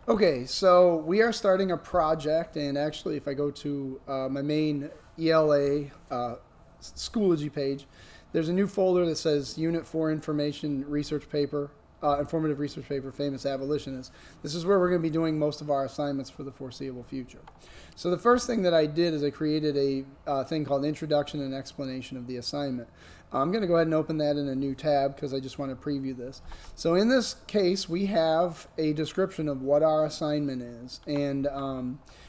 Okay, so we are starting a project, and actually, if I go to my main ELA Schoology page, there's a new folder that says Unit 4 Information Research Paper, Informative Research Paper, Famous Abolitionists. This is where we're going to be doing most of our assignments for the foreseeable future. So the first thing that I did is I created a thing called Introduction and Explanation of the Assignment. I'm going to go ahead and open that in a new tab because I just want to preview this. So in this case, we have a description of what our assignment is. And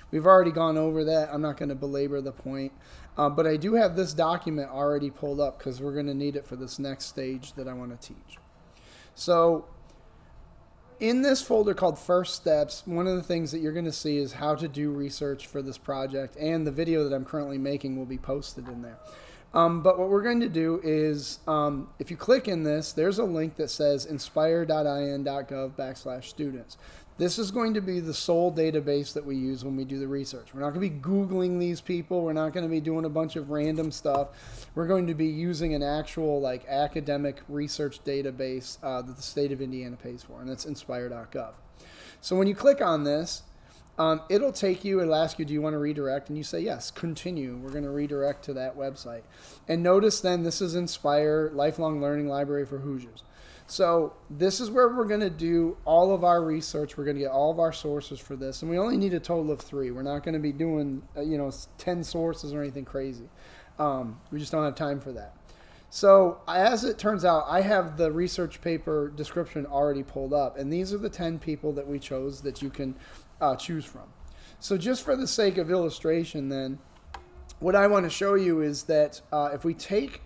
we've already gone over that. I'm not going to belabor the point. But I do have this document already pulled up because we're going to need it for this next stage that I want to teach. So in this folder called First Steps, one of the things that you're going to see is how to do research for this project, and the video that I'm currently making will be posted in there. But what we're going to do is, if you click in this, there's a link that says inspire.in.gov/students. This is going to be the sole database that we use when we do the research. We're not going to be Googling these people. We're not going to be doing a bunch of random stuff. We're going to be using an actual academic research database that the state of Indiana pays for, and that's inspire.gov. So when you click on this, it'll take you, it'll ask you, do you want to redirect? And you say, yes, continue. We're going to redirect to that website. And notice then this is Inspire Lifelong Learning Library for Hoosiers. So this is where we're going to do all of our research. We're going to get all of our sources for this. And we only need a total of 3. We're not going to be doing, 10 sources or anything crazy. We just don't have time for that. So as it turns out, I have the research paper description already pulled up. And these are the 10 people that we chose that you can choose from. So just for the sake of illustration then, what I want to show you is that if we take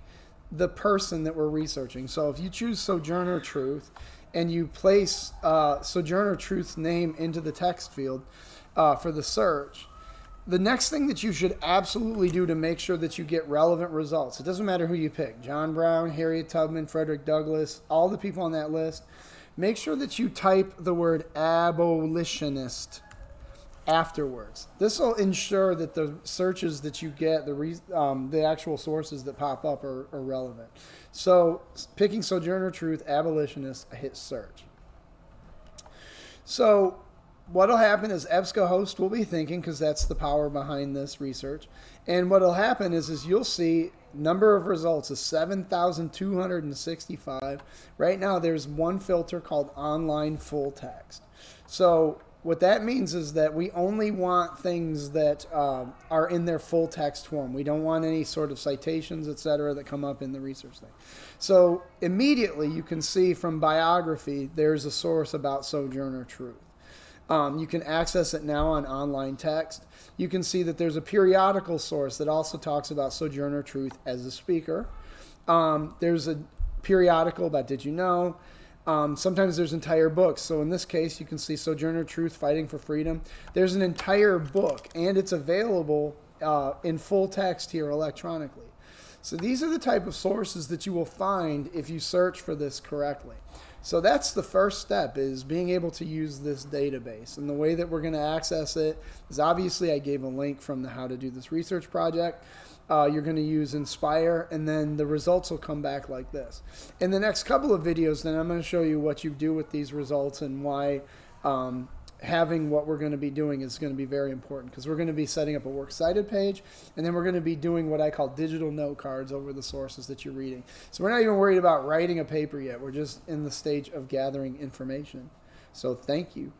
the person that we're researching, so if you choose Sojourner Truth and you place Sojourner Truth's name into the text field for the search, the next thing that you should absolutely do to make sure that you get relevant results, it doesn't matter who you pick, John Brown, Harriet Tubman, Frederick Douglass, all the people on that list, make sure that you type the word abolitionist afterwards. This will ensure that the searches that you get, the actual sources that pop up are relevant. So picking Sojourner Truth, abolitionist, I hit search. So what will happen is EBSCOhost will be thinking, because that's the power behind this research. And what will happen is you'll see number of results is 7,265. Right now there's one filter called online full text. So what that means is that we only want things that are in their full text form. We don't want any sort of citations, etc., that come up in the research thing. So immediately you can see from biography, there's a source about Sojourner Truth. You can access it now on online text. You can see that there's a periodical source that also talks about Sojourner Truth as a speaker. There's a periodical about Did You Know? Sometimes there's entire books. So in this case, you can see Sojourner Truth, Fighting for Freedom. There's an entire book, and it's available in full text here electronically. So these are the type of sources that you will find if you search for this correctly. So that's the first step, is being able to use this database. And the way that we're going to access it is, obviously I gave a link from the How to Do This Research project. You're going to use Inspire, and then the results will come back like this. In the next couple of videos, then I'm going to show you what you do with these results and why having what we're going to be doing is going to be very important, because we're going to be setting up a works cited page, and then we're going to be doing what I call digital note cards over the sources that you're reading. So we're not even worried about writing a paper yet. We're just in the stage of gathering information. So thank you.